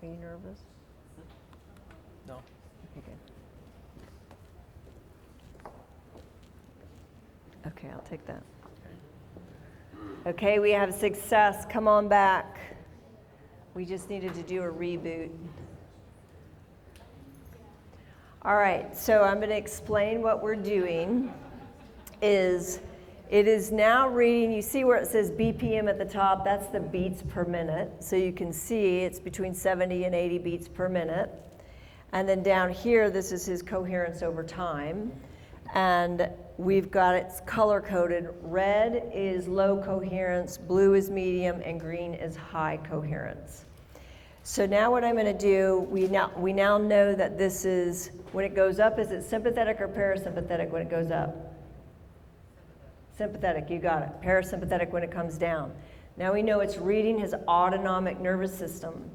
Are you nervous? No. Okay, good. Okay, I'll take that. Okay, we have success. Come on back. We just needed to do a reboot. All right, so I'm going to explain what we're doing. It is now reading, you see where it says BPM at the top, that's the beats per minute. So you can see it's between 70 and 80 beats per minute. And then down here, this is his coherence over time. And we've got it color coded. Red is low coherence, blue is medium, and green is high coherence. So now what I'm going to do, we now know that this is, when it goes up, is it sympathetic or parasympathetic when it goes up? Sympathetic, you got it. Parasympathetic when it comes down. Now we know it's reading his autonomic nervous system.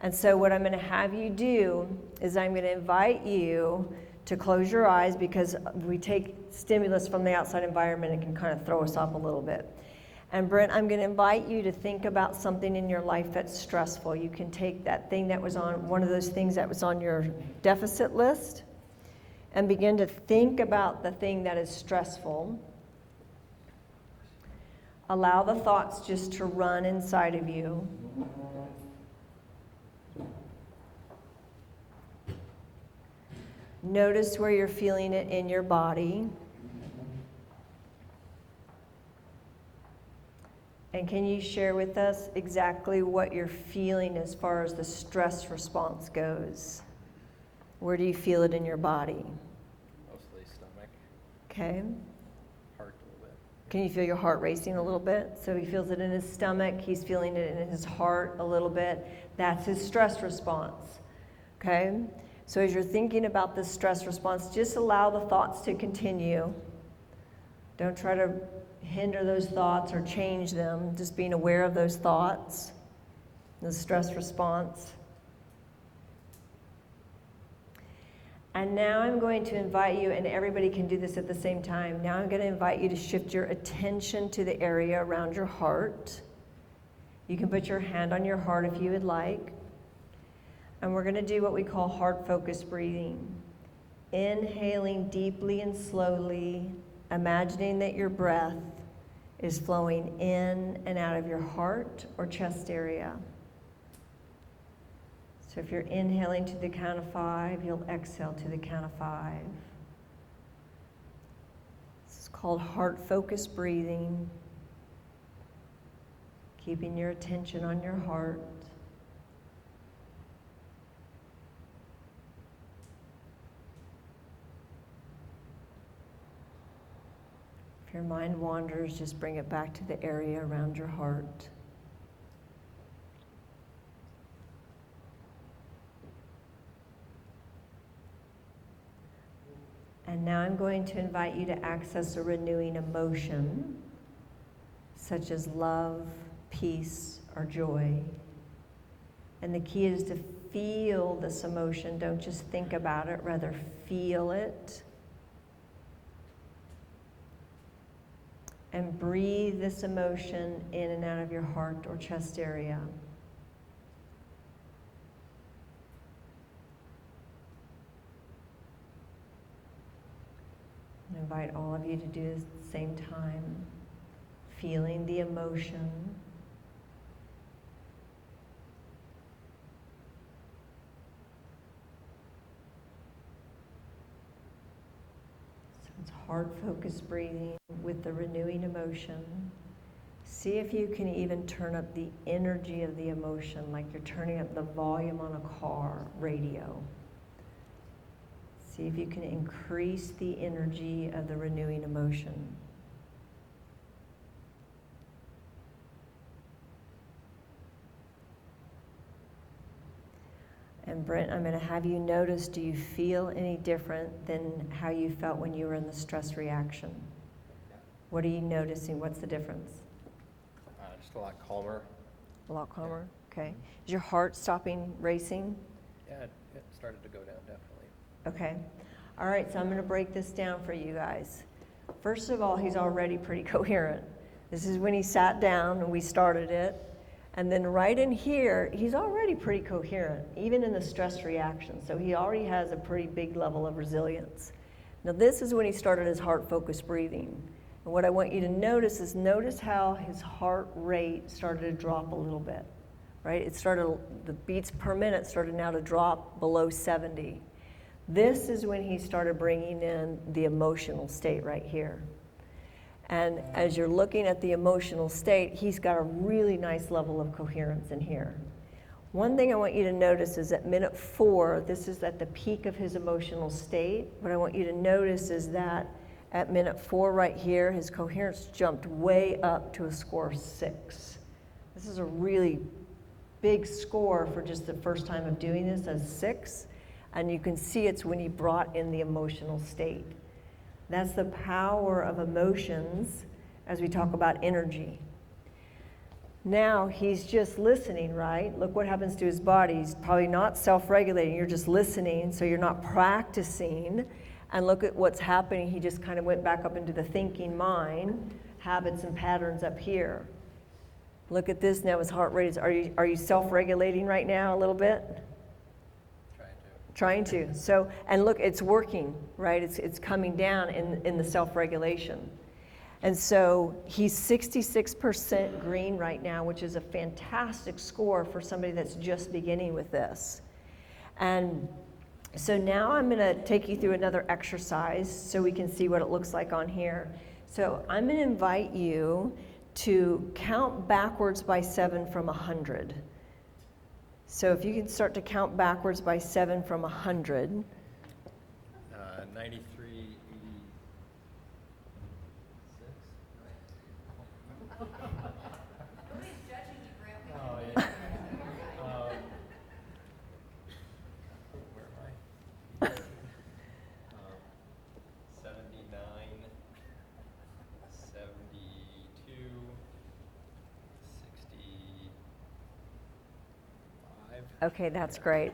And so what I'm going to have you do is I'm going to invite you to close your eyes, because we take stimulus from the outside environment and can kind of throw us off a little bit. And Brent, I'm going to invite you to think about something in your life that's stressful. You can take that thing that was on, one of those things that was on your deficit list, and begin to think about the thing that is stressful. Allow the thoughts just to run inside of you. Notice where you're feeling it in your body. And can you share with us exactly what you're feeling as far as the stress response goes? Where do you feel it in your body? Mostly stomach. Okay. Heart a little bit. Can you feel your heart racing a little bit? So he feels it in his stomach, he's feeling it in his heart a little bit. That's his stress response. Okay? So as you're thinking about this stress response, just allow the thoughts to continue. Don't try to hinder those thoughts or change them. Just being aware of those thoughts, the stress response. And now I'm going to invite you, and everybody can do this at the same time. Now I'm going to invite you to shift your attention to the area around your heart. You can put your hand on your heart if you would like. And we're going to do what we call heart-focused breathing. Inhaling deeply and slowly, imagining that your breath is flowing in and out of your heart or chest area. So if you're inhaling to the count of 5, you'll exhale to the count of 5. This is called heart-focused breathing. Keeping your attention on your heart. If your mind wanders, just bring it back to the area around your heart. And now I'm going to invite you to access a renewing emotion, such as love, peace, or joy. And the key is to feel this emotion. Don't just think about it, rather feel it. And breathe this emotion in and out of your heart or chest area. I invite all of you to do this at the same time, feeling the emotion. So it's heart-focused breathing with the renewing emotion. See if you can even turn up the energy of the emotion, like you're turning up the volume on a car radio. See if you can increase the energy of the renewing emotion. And Brent, I'm going to have you notice, do you feel any different than how you felt when you were in the stress reaction? What are you noticing? What's the difference? Just a lot calmer. A lot calmer? Okay. Is your heart stopping racing? Yeah, it started to go down, definitely. Okay. All right, so I'm going to break this down for you guys. First of all, he's already pretty coherent. This is when he sat down and we started it. And then right in here, he's already pretty coherent, even in the stress reaction. So he already has a pretty big level of resilience. Now this is when he started his heart-focused breathing. And what I want you to notice is notice how his heart rate started to drop a little bit, right? It started, the beats per minute started now to drop below 70. This is when he started bringing in the emotional state right here. And as you're looking at the emotional state, he's got a really nice level of coherence in here. One thing I want you to notice is at minute 4, this is at the peak of his emotional state. What I want you to notice is that at minute 4 right here, his coherence jumped way up to a score of 6. This is a really big score for just the first time of doing this as 6. And you can see it's when he brought in the emotional state. That's the power of emotions as we talk about energy. Now he's just listening, right? Look what happens to his body. He's probably not self-regulating. You're just listening, so you're not practicing. And look at what's happening. He just kind of went back up into the thinking mind, habits and patterns up here. Look at this now. His heart rate is, are you self-regulating right now a little bit? Trying to. So, and look, it's working, right? It's coming down in the self-regulation. And so he's 66% green right now, which is a fantastic score for somebody that's just beginning with this. And so now I'm going to take you through another exercise so we can see what it looks like on here. So I'm going to invite you to count backwards by 7 from 100. So if you can start to count backwards by 7 from 100. 93, 86. Nobody's judging you, Grant. Oh, yeah. Where am I? 79, 72, 65. Okay, that's great.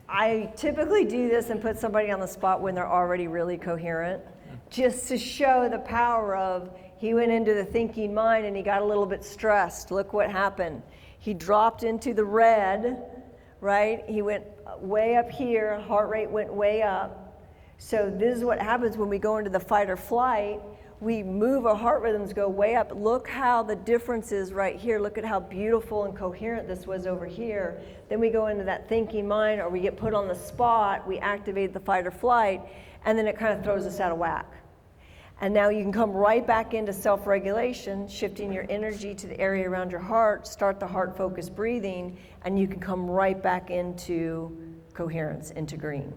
I typically do this and put somebody on the spot when they're already really coherent, just to show the power of, he went into the thinking mind and he got a little bit stressed. Look what happened. He dropped into the red, right? He went way up here, heart rate went way up. So this is what happens when we go into the fight or flight. We move, our heart rhythms go way up. Look how the difference is right here. Look at how beautiful and coherent this was over here. Then we go into that thinking mind, or we get put on the spot, we activate the fight or flight, and then it kind of throws us out of whack. And now you can come right back into self-regulation, shifting your energy to the area around your heart, start the heart-focused breathing, and you can come right back into coherence, into green.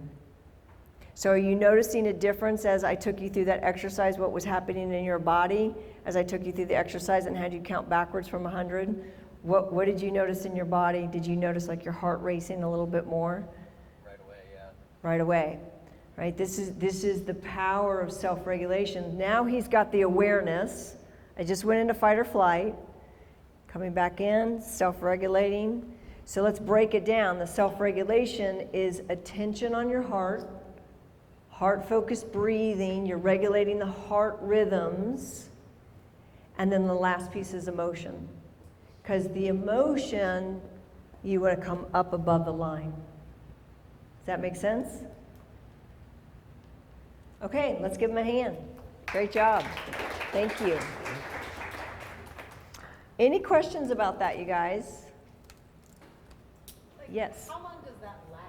So are you noticing a difference as I took you through that exercise, what was happening in your body as I took you through the exercise and had you count backwards from 100? What did you notice in your body? Did you notice like your heart racing a little bit more? Right away, yeah. Right away, right? This is the power of self-regulation. Now he's got the awareness. I just went into fight or flight, coming back in, self-regulating. So let's break it down. The self-regulation is attention on your heart, heart-focused breathing, you're regulating the heart rhythms, and then the last piece is emotion. Because the emotion, you want to come up above the line. Does that make sense? Okay, let's give him a hand. Great job. Thank you. Any questions about that, you guys? Yes. How long does that last?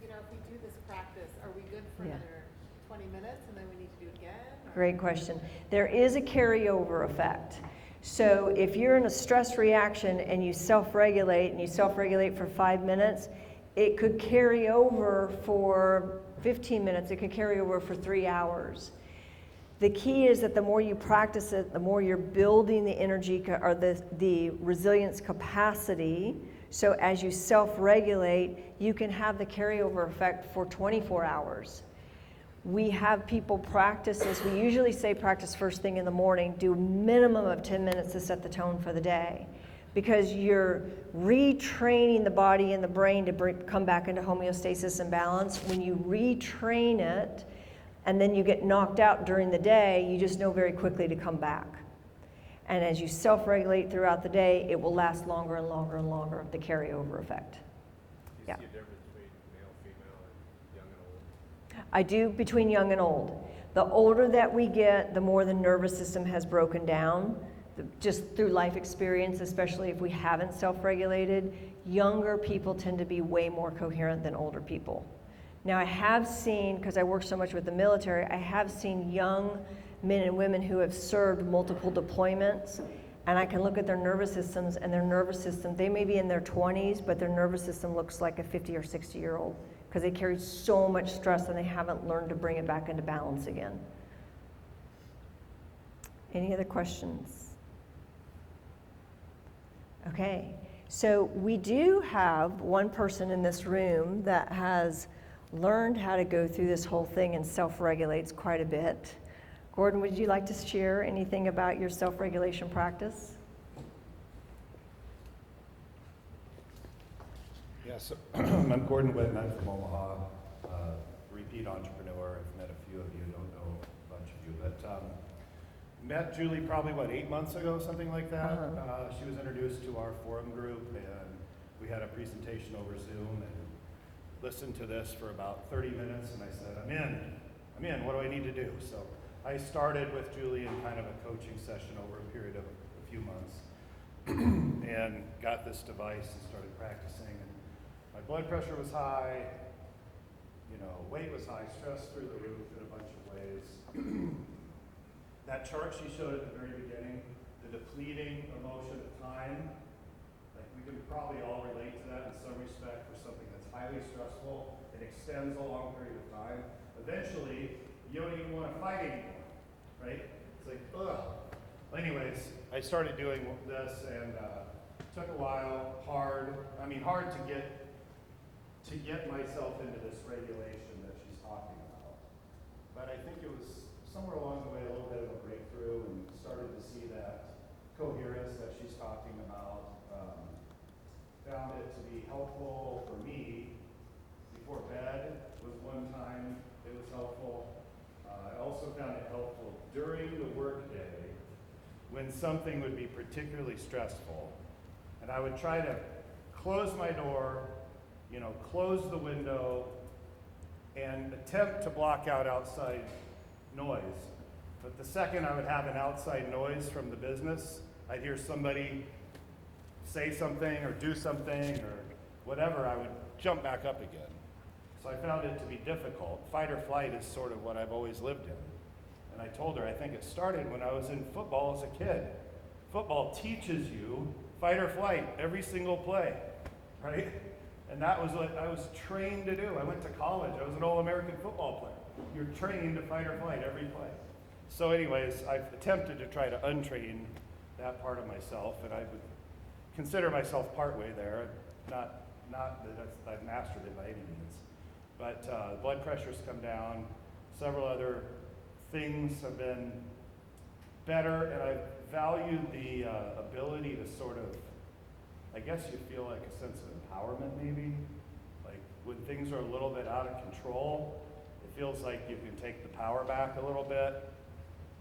You know, if we do this practice, are we good for another 20 minutes and then we need to do it again? Or? Great question. There is a carryover effect. So if you're in a stress reaction and you self-regulate for 5 minutes, it could carry over for 15 minutes. It could carry over for 3 hours. The key is that the more you practice it, the more you're building the energy or the resilience capacity. So as you self-regulate, you can have the carryover effect for 24 hours. We have people practice this. We usually say practice first thing in the morning. Do a minimum of 10 minutes to set the tone for the day. Because you're retraining the body and the brain to come back into homeostasis and balance. When you retrain it, and then you get knocked out during the day, you just know very quickly to come back. And as you self-regulate throughout the day, it will last longer and longer and longer, the carryover effect. Do you Yeah. see a difference between male, female, and young and old? I do between young and old. The older that we get, the more the nervous system has broken down, just through life experience, especially if we haven't self-regulated. Younger people tend to be way more coherent than older people. Now I have seen, because I work so much with the military, I have seen young men and women who have served multiple deployments, and I can look at their nervous systems, and their nervous system, they may be in their 20s, but their nervous system looks like a 50 or 60-year-old, because they carry so much stress and they haven't learned to bring it back into balance again. Any other questions? Okay, so we do have one person in this room that has learned how to go through this whole thing and self-regulates quite a bit. Gordon, would you like to share anything about your self-regulation practice? Yes, I'm Gordon Whitten. I'm from Omaha, repeat entrepreneur. I've met a few of you, don't know a bunch of you, but met Julie probably, 8 months ago, something like that. She was introduced to our forum group, and we had a presentation over Zoom, and listened to this for about 30 minutes, and I said, I'm in, what do I need to do? So I started with Julie in kind of a coaching session over a period of a few months, and got this device and started practicing, and my blood pressure was high, weight was high, stress through the roof in a bunch of ways. That chart she showed at the very beginning, the depleting emotion of time, like we can probably all relate to that in some respect for something that's highly stressful. It extends a long period of time. Eventually, you don't even want to fight anymore, right? It's like, ugh. Anyways, I started doing this, and took a while, hard to get myself into this regulation that she's talking about. But I think it was somewhere along the way a little bit of a breakthrough, and started to see that coherence that she's talking about. Found it to be helpful for me before bed was one time it was helpful. I also found it helpful during the workday when something would be particularly stressful, and I would try to close my door, close the window, and attempt to block out outside noise. But the second I would have an outside noise from the business, I'd hear somebody say something or do something or whatever, I would jump back up again. So I found it to be difficult. Fight or flight is sort of what I've always lived in. And I told her, I think it started when I was in football as a kid. Football teaches you fight or flight every single play, right? And that was what I was trained to do. I went to college. I was an All-American football player. You're trained to fight or flight every play. So anyways, I've attempted to try to untrain that part of myself, and I would consider myself partway there. Not that I've mastered it by any means. But blood pressure's come down. Several other things have been better, and I value the ability to sort of, I guess you feel like a sense of empowerment maybe. Like when things are a little bit out of control, it feels like you can take the power back a little bit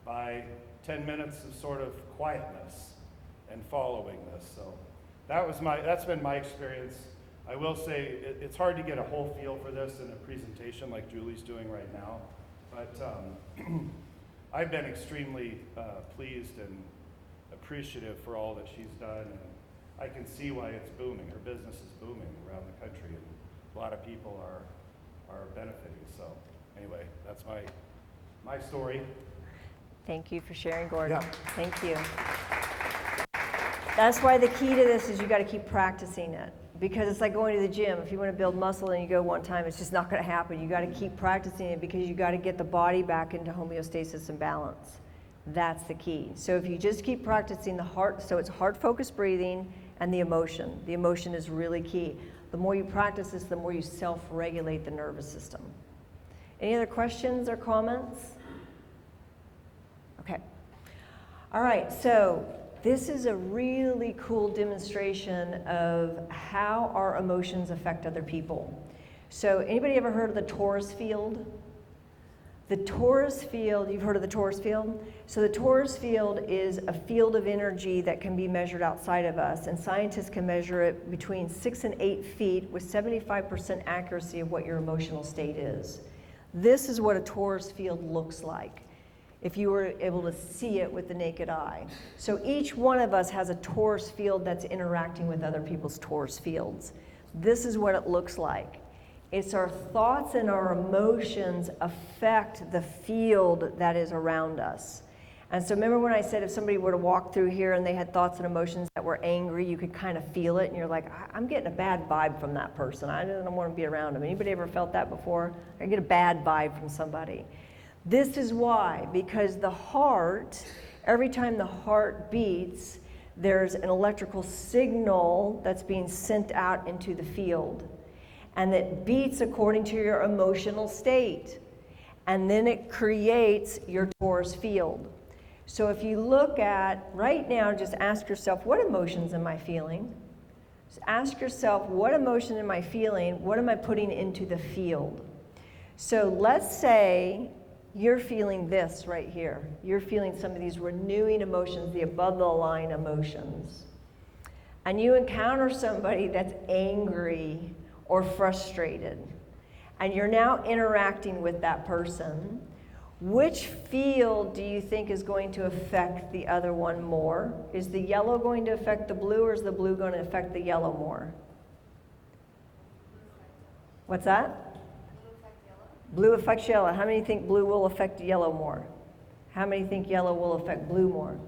by 10 minutes of sort of quietness and following this. So that's been my experience. I will say it's hard to get a whole feel for this in a presentation like Julie's doing right now, but I've been extremely pleased and appreciative for all that she's done, and I can see why it's booming. Her business is booming around the country, and a lot of people are benefiting. So anyway, that's my story. Thank you for sharing, Gordon. Yeah. Thank you. That's why the key to this is you got to keep practicing it, because it's like going to the gym. If you want to build muscle and you go one time, it's just not going to happen. You got to keep practicing it because you got to get the body back into homeostasis and balance. That's the key. So if you just keep practicing the heart, so it's heart-focused breathing and the emotion. The emotion is really key. The more you practice this, the more you self-regulate the nervous system. Any other questions or comments? Okay. All right, so this is a really cool demonstration of how our emotions affect other people. So anybody ever heard of the Torus field? The torus field, you've heard of the torus field? So the torus field is a field of energy that can be measured outside of us, and scientists can measure it between 6 and 8 feet with 75% accuracy of what your emotional state is. This is what a torus field looks like if you were able to see it with the naked eye. So each one of us has a torus field that's interacting with other people's torus fields. This is what it looks like. It's our thoughts and our emotions affect the field that is around us. And so remember when I said if somebody were to walk through here and they had thoughts and emotions that were angry, you could kind of feel it, and you're like, I'm getting a bad vibe from that person. I don't want to be around them. Anybody ever felt that before? I get a bad vibe from somebody. This is why, because the heart, every time the heart beats, there's an electrical signal that's being sent out into the field. And it beats according to your emotional state. And then it creates your torus field. So if you look at, right now, just ask yourself, what emotions am I feeling? Just ask yourself, what emotion am I feeling? What am I putting into the field? So let's say you're feeling this right here. You're feeling some of these renewing emotions, the above the line emotions. And you encounter somebody that's angry or frustrated, and you're now interacting with that person. Which field do you think is going to affect the other one more? Is the yellow going to affect the blue, or is the blue going to affect the yellow more? What's that? Blue affects yellow. How many think blue will affect yellow more? How many think yellow will affect blue more?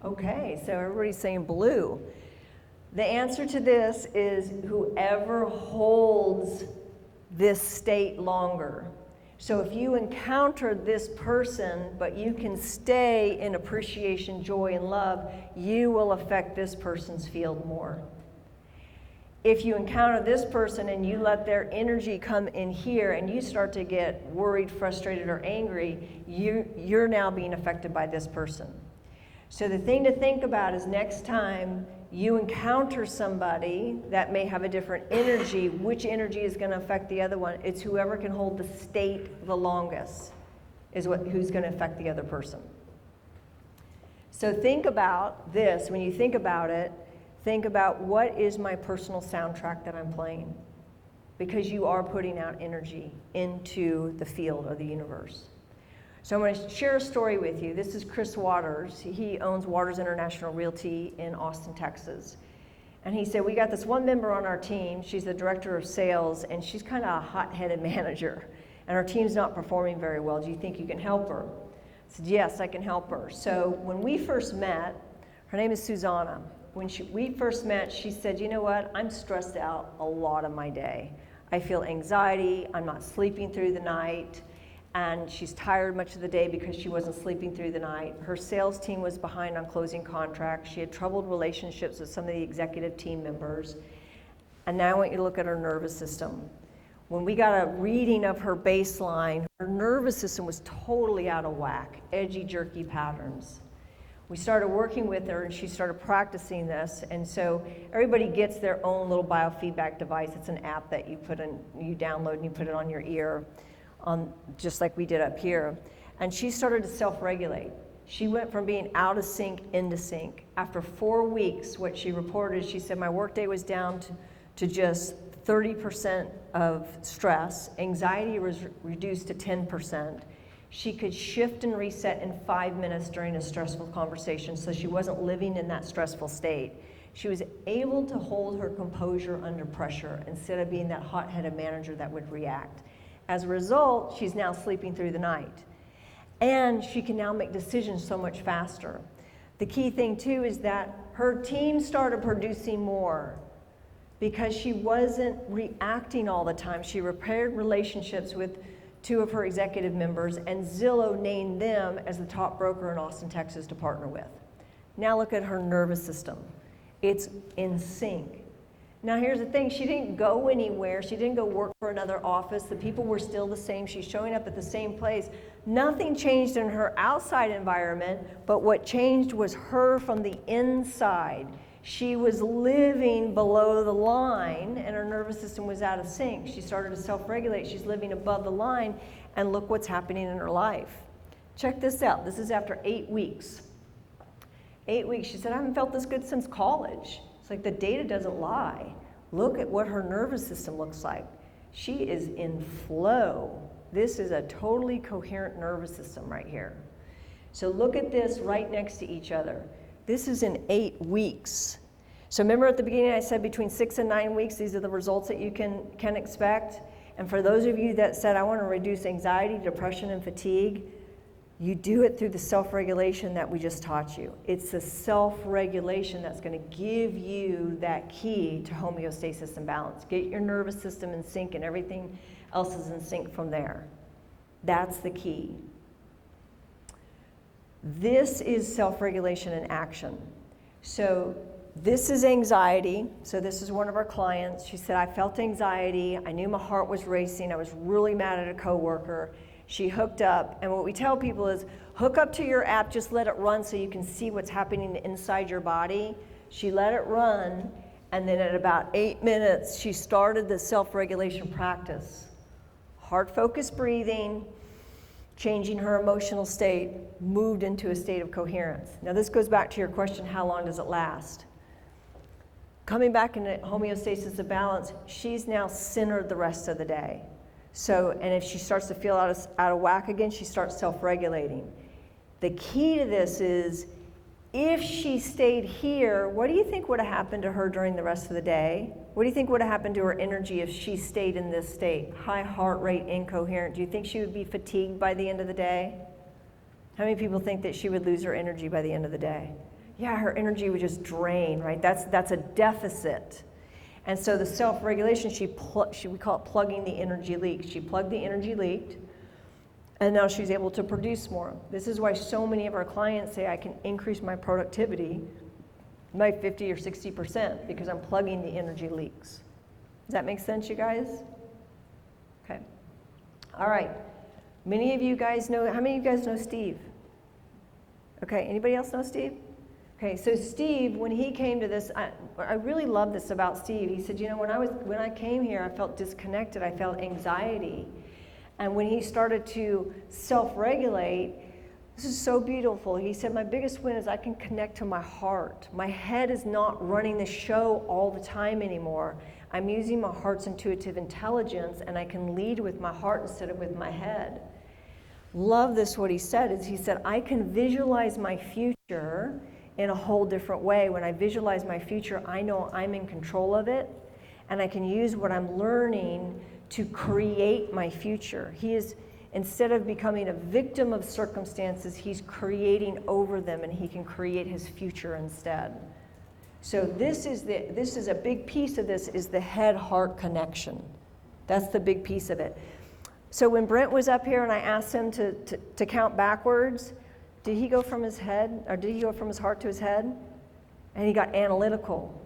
Okay, so everybody's saying blue. The answer to this is whoever holds this state longer. So if you encounter this person, but you can stay in appreciation, joy, and love, you will affect this person's field more. If you encounter this person and you let their energy come in here and you start to get worried, frustrated, or angry, you're now being affected by this person. So the thing to think about is next time you encounter somebody that may have a different energy, which energy is going to affect the other one? It's whoever can hold the state the longest is who's going to affect the other person. So think about this. When you think about it, think about what is my personal soundtrack that I'm playing, because you are putting out energy into the field of the universe. So I'm going to share a story with you. This is Chris Waters. He owns Waters International Realty in Austin, Texas. And he said, we got this one member on our team. She's the director of sales, and she's kind of a hot-headed manager. And our team's not performing very well. Do you think you can help her? I said, yes, I can help her. So when we first met, her name is Susanna. When we first met, she said, you know what? I'm stressed out a lot of my day. I feel anxiety. I'm not sleeping through the night. And she's tired much of the day because she wasn't sleeping through the night. Her sales team was behind on closing contracts. She had troubled relationships with some of the executive team members. And now I want you to look at her nervous system. When we got a reading of her baseline, her nervous system was totally out of whack, edgy, jerky patterns. We started working with her and she started practicing this. And so everybody gets their own little biofeedback device. It's an app that you download and you put it on your ear. Just like we did up here. And she started to self-regulate. She went from being out of sync into sync. After 4 weeks, what she reported, she said, my workday was down to just 30% of stress. Anxiety was reduced to 10%. She could shift and reset in 5 minutes during a stressful conversation, so she wasn't living in that stressful state. She was able to hold her composure under pressure instead of being that hot-headed manager that would react. As a result, she's now sleeping through the night. And she can now make decisions so much faster. The key thing, too, is that her team started producing more because she wasn't reacting all the time. She repaired relationships with 2 of her executive members, and Zillow named them as the top broker in Austin, Texas to partner with. Now look at her nervous system. It's in sync. Now here's the thing, she didn't go anywhere. She didn't go work for another office. The people were still the same. She's showing up at the same place. Nothing changed in her outside environment, but what changed was her from the inside. She was living below the line and her nervous system was out of sync. She started to self-regulate. She's living above the line, and look what's happening in her life. Check this out. This is after 8 weeks. 8 weeks. She said, I haven't felt this good since college. It's like the data doesn't lie. Look at what her nervous system looks like. She is in flow. This is a totally coherent nervous system right here. So look at this right next to each other. This is in 8 weeks. So remember at the beginning I said between 6 and 9 weeks, these are the results that you can expect. And for those of you that said, I want to reduce anxiety, depression, and fatigue, you do it through the self-regulation that we just taught you. It's the self-regulation that's going to give you that key to homeostasis and balance. Get your nervous system in sync and everything else is in sync from there. That's the key. This is self-regulation in action. So this is anxiety. So this is one of our clients. She said, I felt anxiety. I knew my heart was racing. I was really mad at a coworker. She hooked up, and what we tell people is hook up to your app, just let it run so you can see what's happening inside your body. She let it run, and then at about 8 minutes, she started the self-regulation practice. Heart-focused breathing, changing her emotional state, moved into a state of coherence. Now this goes back to your question, how long does it last? Coming back into homeostasis of balance, she's now centered the rest of the day. So, and if she starts to feel out of whack again, she starts self-regulating. The key to this is, if she stayed here, what do you think would have happened to her during the rest of the day? What do you think would have happened to her energy if she stayed in this state? High heart rate, incoherent. Do you think she would be fatigued by the end of the day? How many people think that she would lose her energy by the end of the day? Yeah, her energy would just drain, right? That's a deficit. And so the self-regulation, we call it plugging the energy leak. She plugged the energy leak, and now she's able to produce more. This is why so many of our clients say, I can increase my productivity by 50 or 60% because I'm plugging the energy leaks. Does that make sense, you guys? Okay. All right. Many of you guys know, how many of you guys know Steve? Okay, anybody else know Steve? Okay, so Steve, when he came to this, I really love this about Steve. He said, you know, when I came here, I felt disconnected. I felt anxiety. And when he started to self-regulate, this is so beautiful. He said, my biggest win is I can connect to my heart. My head is not running the show all the time anymore. I'm using my heart's intuitive intelligence, and I can lead with my heart instead of with my head. Love this, what he said, is he said, I can visualize my future in a whole different way. When I visualize my future, I know I'm in control of it, and I can use what I'm learning to create my future. He is, instead of becoming a victim of circumstances, he's creating over them, and he can create his future instead. So this is a big piece of this, is the head-heart connection. That's the big piece of it. So when Brent was up here and I asked him to count backwards, did he go from his head, or did he go from his heart to his head? And he got analytical.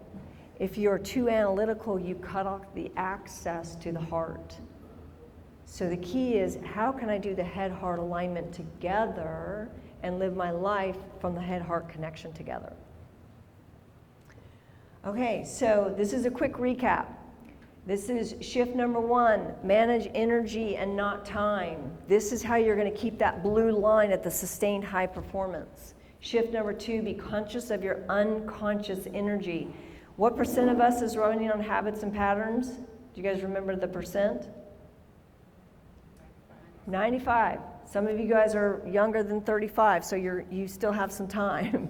If you're too analytical, you cut off the access to the heart. So the key is, how can I do the head-heart alignment together and live my life from the head-heart connection together? Okay, so this is a quick recap. This is shift number 1, manage energy and not time. This is how you're going to keep that blue line at the sustained high performance. Shift number 2, be conscious of your unconscious energy. What percent of us is running on habits and patterns? Do you guys remember the percent? 95. Some of you guys are younger than 35, so you still have some time.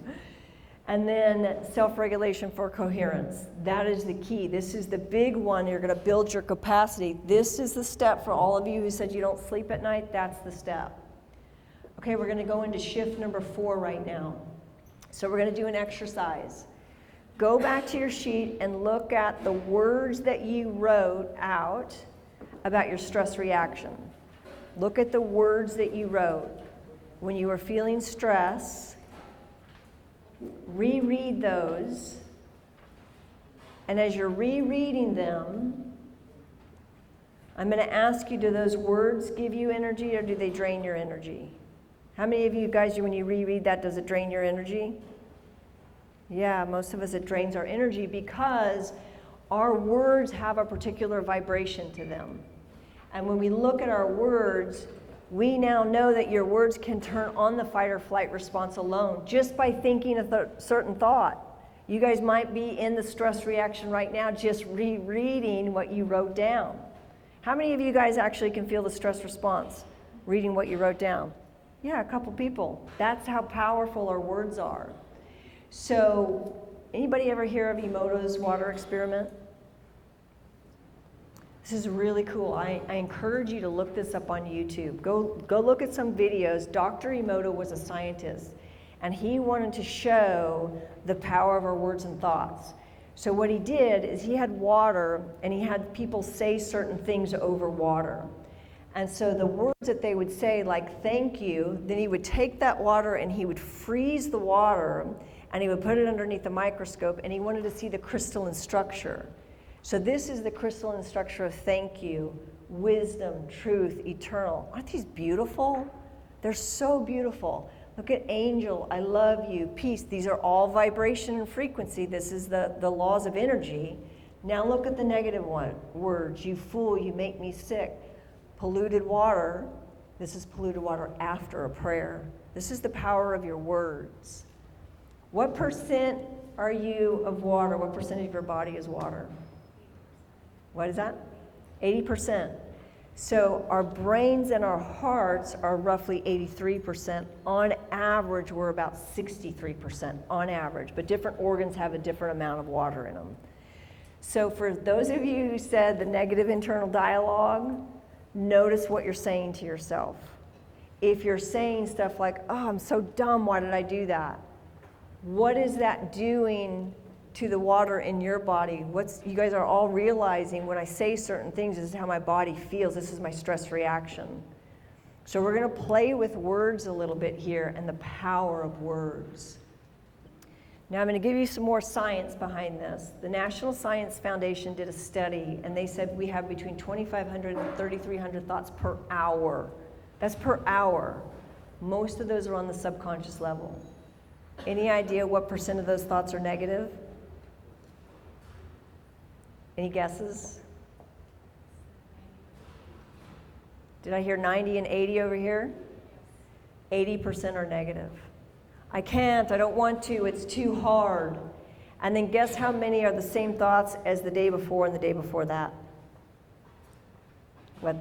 And then self-regulation for coherence. That is the key. This is the big one. You're going to build your capacity. This is the step for all of you who said you don't sleep at night. That's the step. Okay, we're going to go into shift number 4 right now. So we're going to do an exercise. Go back to your sheet and look at the words that you wrote out about your stress reaction. Look at the words that you wrote. When you were feeling stress, reread those, and as you're rereading them, I'm going to ask you, do those words give you energy or do they drain your energy? How many of you guys, when you reread that, does it drain your energy? Yeah, most of us, it drains our energy because our words have a particular vibration to them. And when we look at our words, We now know that your words can turn on the fight or flight response alone just by thinking a certain thought. You guys might be in the stress reaction right now just rereading what you wrote down. How many of you guys actually can feel the stress response reading what you wrote down? Yeah, a couple people. That's how powerful our words are. So, anybody ever hear of Emoto's water experiment? This is really cool. I encourage you to look this up on YouTube. Go look at some videos. Dr. Emoto was a scientist, and he wanted to show the power of our words and thoughts. So what he did is he had water, and he had people say certain things over water. And so the words that they would say, like thank you, then he would take that water and he would freeze the water, and he would put it underneath the microscope, and he wanted to see the crystalline structure. So this is the crystalline structure of thank you, wisdom, truth, eternal. Aren't these beautiful? They're so beautiful. Look at angel, I love you, peace. These are all vibration and frequency. This is the laws of energy. Now look at the negative words. You fool, you make me sick. Polluted water. This is polluted water after a prayer. This is the power of your words. What percent are you of water? What percentage of your body is water? What is that? 80%. So our brains and our hearts are roughly 83%. On average, we're about 63% on average, but different organs have a different amount of water in them. So for those of you who said the negative internal dialogue, notice what you're saying to yourself. If you're saying stuff like, oh, I'm so dumb, why did I do that? What is that doing to the water in your body? You guys are all realizing when I say certain things, this is how my body feels. This is my stress reaction. So we're going to play with words a little bit here and the power of words. Now I'm going to give you some more science behind this. The National Science Foundation did a study, and they said we have between 2,500 and 3,300 thoughts per hour. That's per hour. Most of those are on the subconscious level. Any idea what percent of those thoughts are negative? Any guesses? Did I hear 90 and 80 over here? 80% are negative. I can't, I don't want to, it's too hard. And then guess how many are the same thoughts as the day before and the day before that? What?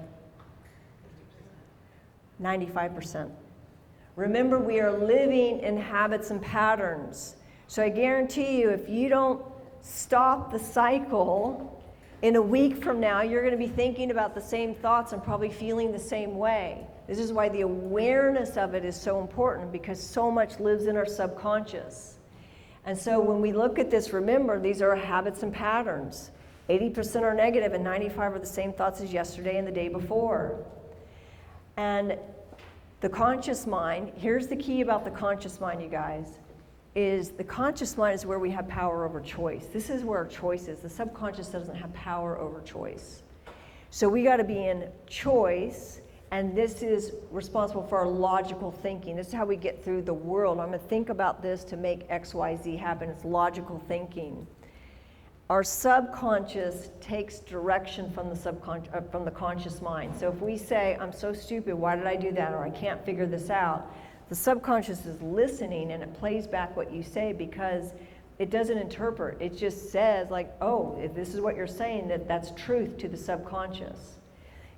95%. Remember, we are living in habits and patterns. So I guarantee you, if you don't stop the cycle, in a week from now, you're going to be thinking about the same thoughts and probably feeling the same way. This is why the awareness of it is so important, because so much lives in our subconscious. And so when we look at this, remember, these are habits and patterns. 80% are negative and 95 are the same thoughts as yesterday and the day before. And the conscious mind, here's the key about the conscious mind, you guys, is the conscious mind is where we have power over choice. This is where our choice is. The subconscious doesn't have power over choice. So we got to be in choice, and this is responsible for our logical thinking. This is how we get through the world. I'm going to think about this to make X, Y, Z happen. It's logical thinking. Our subconscious takes direction from the conscious mind. So if we say, I'm so stupid, why did I do that? Or I can't figure this out. The subconscious is listening, and it plays back what you say, because it doesn't interpret. It just says, like, oh, if this is what you're saying, that's truth to the subconscious.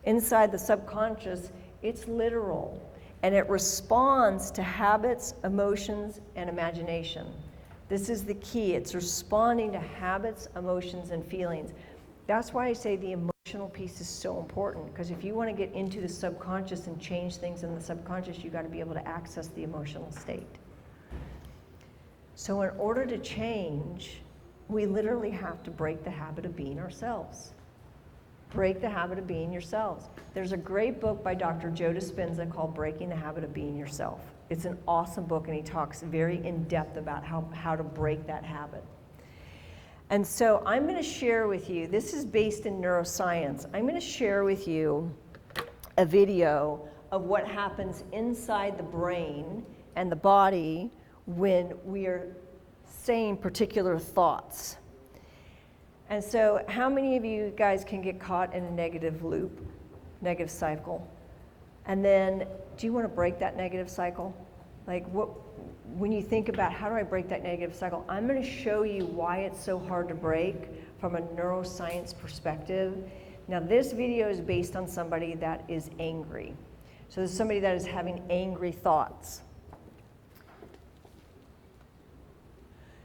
Inside the subconscious, it's literal, and it responds to habits, emotions, and imagination. This is the key. It's responding to habits, emotions, and feelings. That's why I say the emotional piece is so important, because if you want to get into the subconscious and change things in the subconscious, you've got to be able to access the emotional state. So in order to change, we literally have to break the habit of being ourselves. Break the habit of being yourselves. There's a great book by Dr. Joe Dispenza called Breaking the Habit of Being Yourself. It's an awesome book, and he talks very in depth about how to break that habit. And so I'm going to share with you, this is based in neuroscience, I'm going to share with you a video of what happens inside the brain and the body when we are saying particular thoughts. And so how many of you guys can get caught in a negative loop, negative cycle? And then, do you want to break that negative cycle? Like, when you think about how do I break that negative cycle, I'm going to show you why it's so hard to break from a neuroscience perspective. Now, this video is based on somebody that is angry. So there's somebody that is having angry thoughts.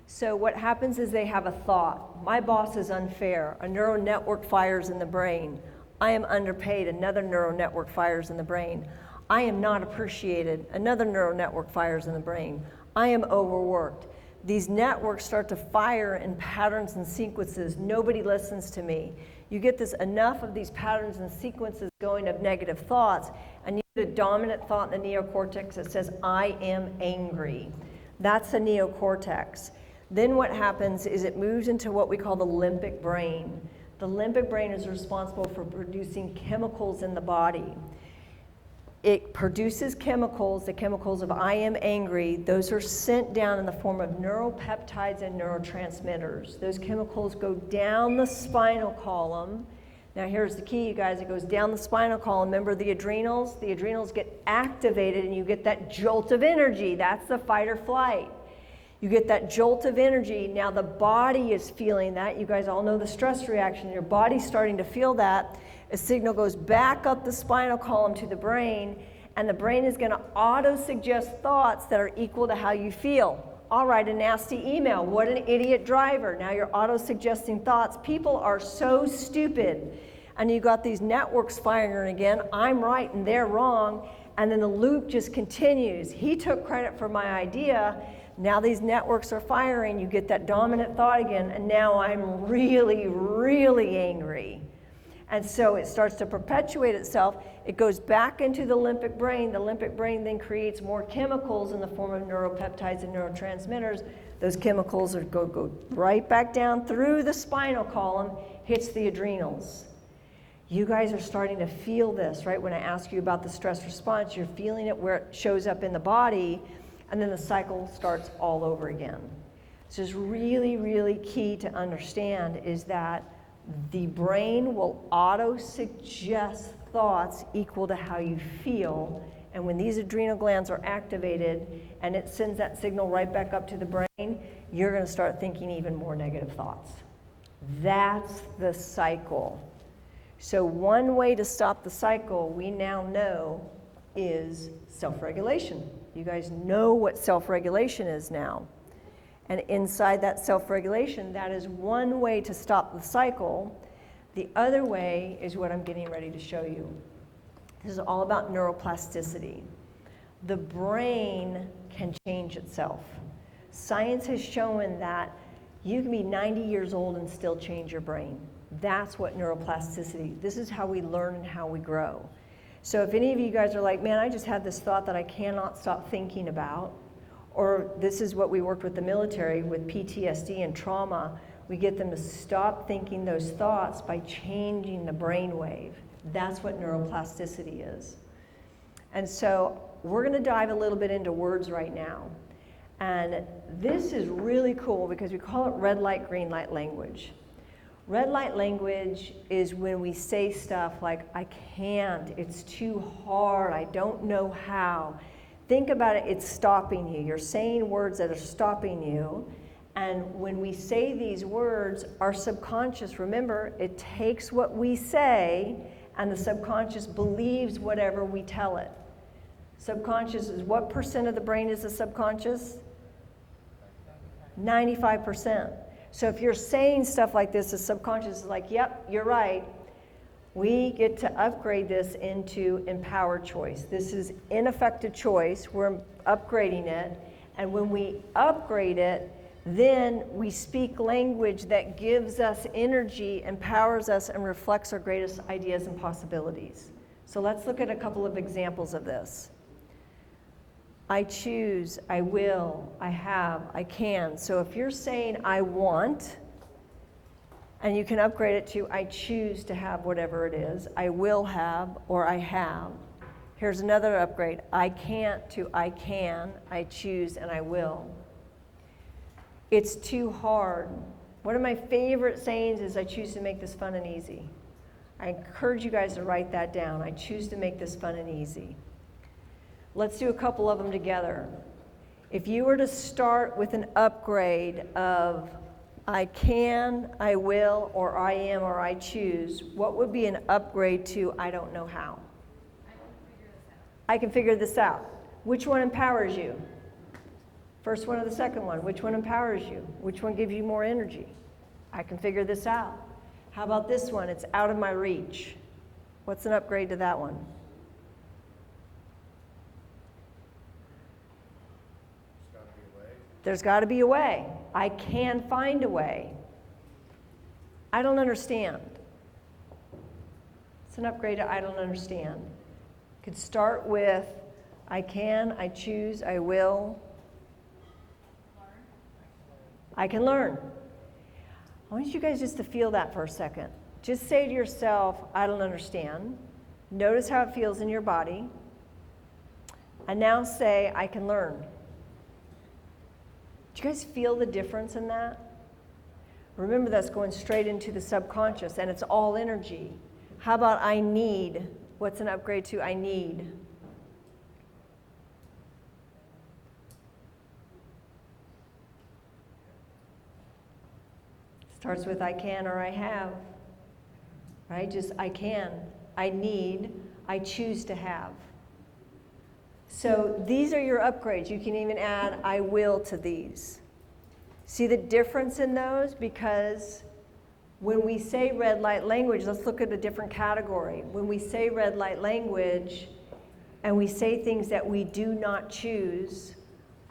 So what happens is they have a thought. My boss is unfair. A neural network fires in the brain. I am underpaid. Another neural network fires in the brain. I am not appreciated. Another neural network fires in the brain. I am overworked. These networks start to fire in patterns and sequences. Nobody listens to me. You get enough of these patterns and sequences going of negative thoughts, and you get a dominant thought in the neocortex that says, I am angry. That's the neocortex. Then what happens is it moves into what we call the limbic brain. The limbic brain is responsible for producing chemicals in the body. It produces chemicals, the chemicals of I am angry. Those are sent down in the form of neuropeptides and neurotransmitters. Those chemicals go down the spinal column. Now here's the key, you guys. It goes down the spinal column. Remember the adrenals? The adrenals get activated and you get that jolt of energy. That's the fight or flight. You get that jolt of energy. Now the body is feeling that. You guys all know the stress reaction. Your body's starting to feel that. A signal goes back up the spinal column to the brain, and the brain is going to auto-suggest thoughts that are equal to how you feel. I'll write a nasty email. What an idiot driver. Now you're auto-suggesting thoughts. People are so stupid. And you got these networks firing again. I'm right and they're wrong. And then the loop just continues. He took credit for my idea. Now these networks are firing. You get that dominant thought again. And now I'm really, really angry. And so it starts to perpetuate itself. It goes back into the limbic brain. The limbic brain then creates more chemicals in the form of neuropeptides and neurotransmitters. Those chemicals go right back down through the spinal column, hits the adrenals. You guys are starting to feel this, right? When I ask you about the stress response, you're feeling it where it shows up in the body, and then the cycle starts all over again. So it's really, really key to understand is that the brain will auto-suggest thoughts equal to how you feel, and when these adrenal glands are activated and it sends that signal right back up to the brain, you're going to start thinking even more negative thoughts. That's the cycle. So one way to stop the cycle, we now know, is self-regulation. You guys know what self-regulation is now. And inside that self-regulation, that is one way to stop the cycle. The other way is what I'm getting ready to show you. This is all about neuroplasticity. The brain can change itself. Science has shown that you can be 90 years old and still change your brain. That's what neuroplasticity, this is how we learn and how we grow. So if any of you guys are like, man, I just had this thought that I cannot stop thinking about, or this is what we worked with the military with PTSD and trauma, we get them to stop thinking those thoughts by changing the brainwave. That's what neuroplasticity is. And so we're going to dive a little bit into words right now. And this is really cool because we call it red light, green light language. Red light language is when we say stuff like, I can't, it's too hard, I don't know how. Think about it, it's stopping you. You're saying words that are stopping you. And when we say these words, our subconscious, remember, it takes what we say and the subconscious believes whatever we tell it. Subconscious is what percent of the brain is the subconscious? 95%. So if you're saying stuff like this, the subconscious is like, yep, you're right. We get to upgrade this into empowered choice. This is ineffective choice. We're upgrading it. And when we upgrade it, then we speak language that gives us energy, empowers us, and reflects our greatest ideas and possibilities. So let's look at a couple of examples of this. I choose, I will, I have, I can. So if you're saying I want, and you can upgrade it to I choose to have whatever it is, I will have, or I have. Here's another upgrade. I can't to I can, I choose, and I will. It's too hard. One of my favorite sayings is I choose to make this fun and easy. I encourage you guys to write that down. I choose to make this fun and easy. Let's do a couple of them together. If you were to start with an upgrade of I can, I will, or I am, or I choose, what would be an upgrade to I don't know how? I can figure this out. Which one empowers you? First one or the second one? Which one empowers you? Which one gives you more energy? I can figure this out. How about this one? It's out of my reach. What's an upgrade to that one? There's got to be a way. I can find a way. I don't understand. It's an upgrade to I don't understand. Could start with I can, I choose, I will. I can learn. I want you guys just to feel that for a second. Just say to yourself, I don't understand. Notice how it feels in your body. And now say, I can learn. Do you guys feel the difference in that? Remember, that's going straight into the subconscious, and it's all energy. How about I need? What's an upgrade to I need? Starts with I can or I have. Right? Just I can, I need, I choose to have. So these are your upgrades. You can even add I will to these. See the difference in those? Because when we say red light language, let's look at a different category. When we say red light language and we say things that we do not choose,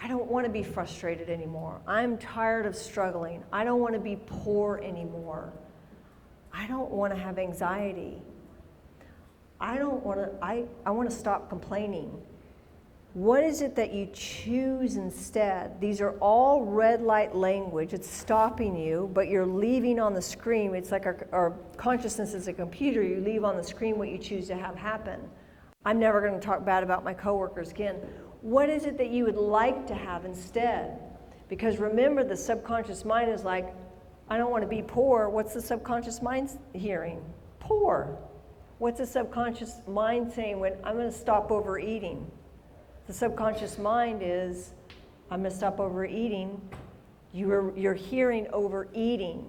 I don't want to be frustrated anymore. I'm tired of struggling. I don't want to be poor anymore. I don't want to have anxiety. I want to stop complaining. What is it that you choose instead? These are all red light language. It's stopping you, but you're leaving on the screen. It's like our consciousness is a computer. You leave on the screen what you choose to have happen. I'm never going to talk bad about my coworkers again. What is it that you would like to have instead? Because remember, the subconscious mind is like, I don't want to be poor. What's the subconscious mind hearing? Poor. What's the subconscious mind saying when I'm going to stop overeating? The subconscious mind is, I'm going to stop overeating. You're hearing overeating,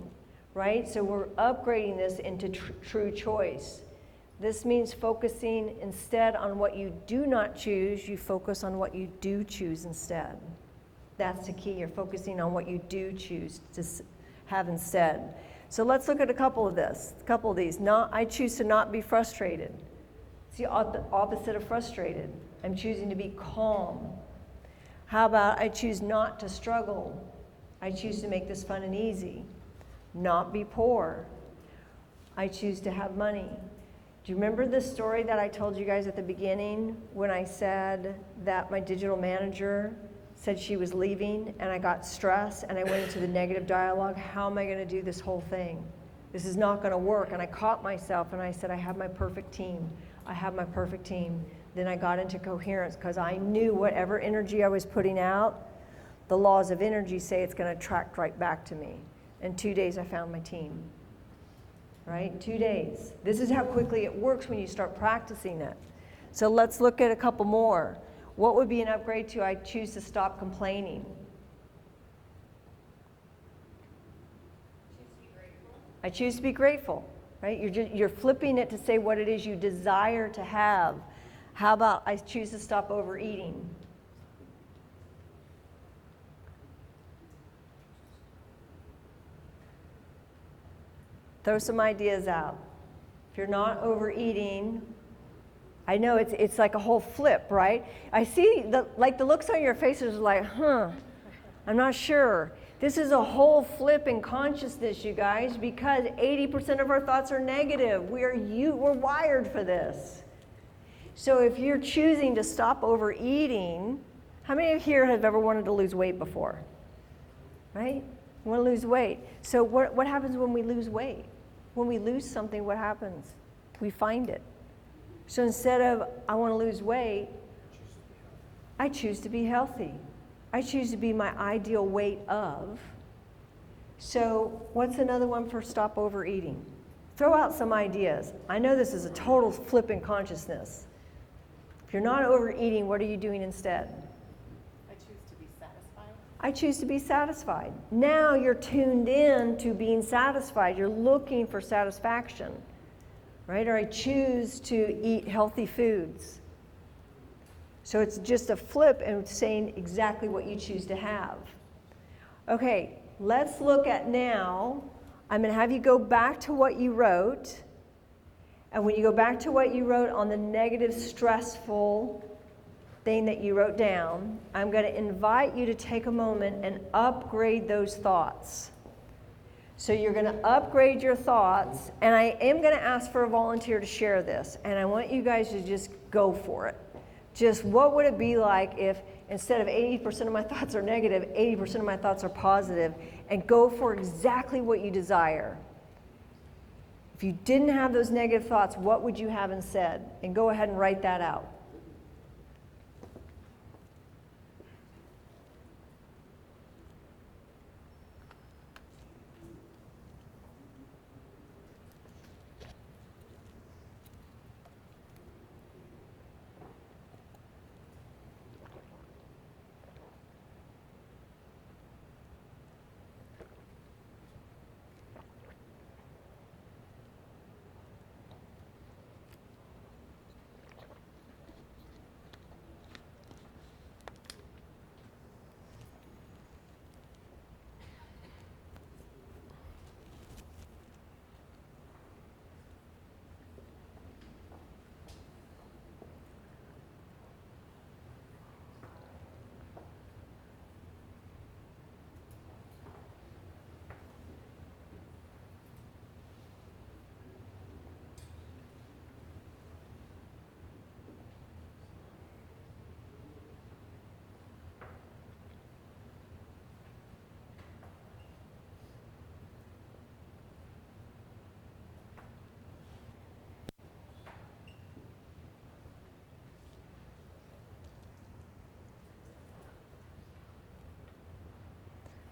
right? So we're upgrading this into true choice. This means focusing instead on what you do not choose, you focus on what you do choose instead. That's the key. You're focusing on what you do choose to have instead. So let's look at a couple of these. I choose to not be frustrated. It's the opposite of frustrated. I'm choosing to be calm. How about I choose not to struggle? I choose to make this fun and easy. Not be poor. I choose to have money. Do you remember the story that I told you guys at the beginning when I said that my digital manager said she was leaving and I got stressed and I went into the negative dialogue? How am I going to do this whole thing? This is not going to work. And I caught myself and I said, I have my perfect team. I have my perfect team. Then I got into coherence because I knew whatever energy I was putting out, the laws of energy say it's going to attract right back to me. In 2 days, I found my team. Right? 2 days. This is how quickly it works when you start practicing it. So let's look at a couple more. What would be an upgrade to I choose to stop complaining? I choose to be grateful. Right? You're flipping it to say what it is you desire to have. How about I choose to stop overeating? Throw some ideas out. If you're not overeating, I know it's like a whole flip, right? I see the looks on your faces are like, I'm not sure. This is a whole flip in consciousness, you guys, because 80% of our thoughts are negative. We're wired for this. So if you're choosing to stop overeating, how many of here have ever wanted to lose weight before? Right? You want to lose weight. So what happens when we lose weight? When we lose something, what happens? We find it. So instead of, I want to lose weight, I choose to be healthy. I choose to be my ideal weight of. So what's another one for stop overeating? Throw out some ideas. I know this is a total flip in consciousness. If you're not overeating, what are you doing instead? I choose to be satisfied. I choose to be satisfied. Now you're tuned in to being satisfied. You're looking for satisfaction, right? Or I choose to eat healthy foods. So it's just a flip and saying exactly what you choose to have. Okay, let's look at now. I'm going to have you go back to what you wrote. And when you go back to what you wrote on the negative, stressful thing that you wrote down, I'm going to invite you to take a moment and upgrade those thoughts. So you're going to upgrade your thoughts, and I am going to ask for a volunteer to share this, and I want you guys to just go for it. Just what would it be like if instead of 80% of my thoughts are negative, 80% of my thoughts are positive, and go for exactly what you desire. If you didn't have those negative thoughts, what would you have instead? And go ahead and write that out.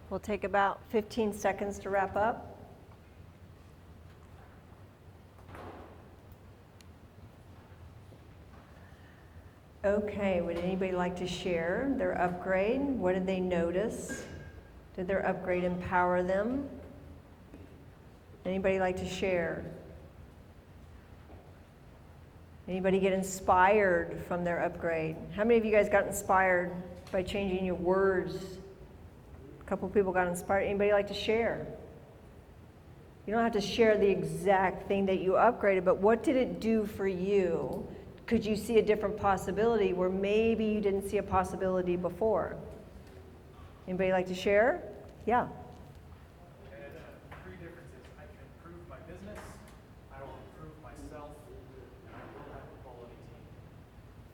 We'll take about 15 seconds to wrap up. Okay, would anybody like to share their upgrade? What did they notice? Did their upgrade empower them? Anybody like to share? Anybody get inspired from their upgrade? How many of you guys got inspired by changing your words? A couple people got inspired. Anybody like to share? You don't have to share the exact thing that you upgraded, but what did it do for you? Could you see a different possibility where maybe you didn't see a possibility before? Anybody like to share? Yeah. I had three differences. I can improve my business, I will improve myself, and I will have a quality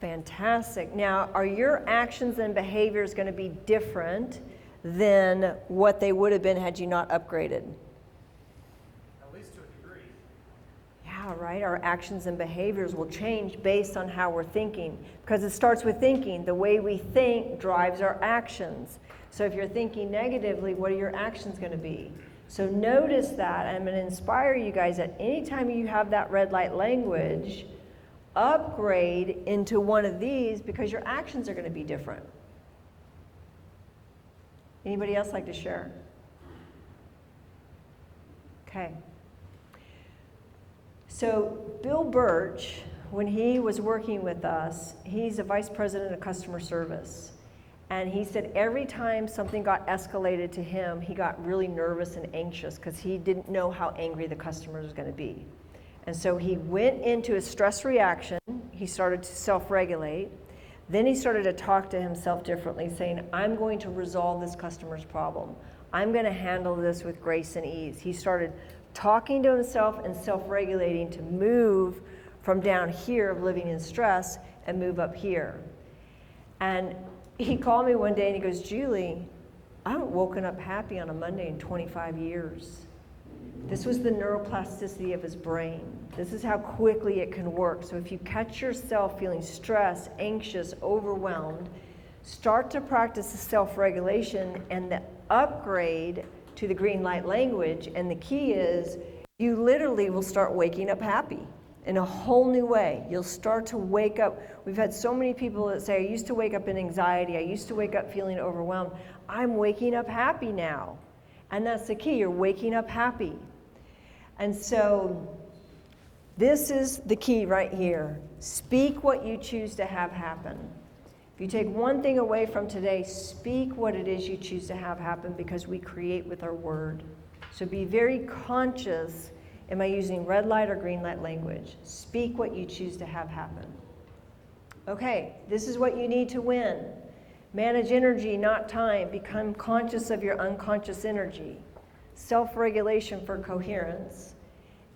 team. Fantastic. Now, are your actions and behaviors going to be different than what they would have been had you not upgraded? At least to a degree. Yeah, right. Our actions and behaviors will change based on how we're thinking, because it starts with thinking. The way we think drives our actions. So if you're thinking negatively, what are your actions going to be? So notice that. I'm going to inspire you guys that anytime you have that red light language, upgrade into one of these, because your actions are going to be different. Anybody else like to share? Okay. So Bill Birch, when he was working with us, he's a vice president of customer service. And he said every time something got escalated to him, he got really nervous and anxious because he didn't know how angry the customer was going to be. And so he went into a stress reaction. He started to self-regulate. Then he started to talk to himself differently, saying, I'm going to resolve this customer's problem. I'm going to handle this with grace and ease. He started talking to himself and self-regulating to move from down here of living in stress and move up here. And he called me one day and he goes, Julie, I haven't woken up happy on a Monday in 25 years. This was the neuroplasticity of his brain. This is how quickly it can work. So if you catch yourself feeling stressed, anxious, overwhelmed, start to practice the self-regulation and the upgrade to the green light language. And the key is you literally will start waking up happy in a whole new way. You'll start to wake up. We've had so many people that say, I used to wake up in anxiety. I used to wake up feeling overwhelmed. I'm waking up happy now. And that's the key. You're waking up happy. And so this is the key right here. Speak what you choose to have happen. If you take one thing away from today, speak what it is you choose to have happen, because we create with our word. So be very conscious, am I using red light or green light language? Speak what you choose to have happen. Okay, this is what you need to win. Manage energy, not time. Become conscious of your unconscious energy. Self-regulation for coherence.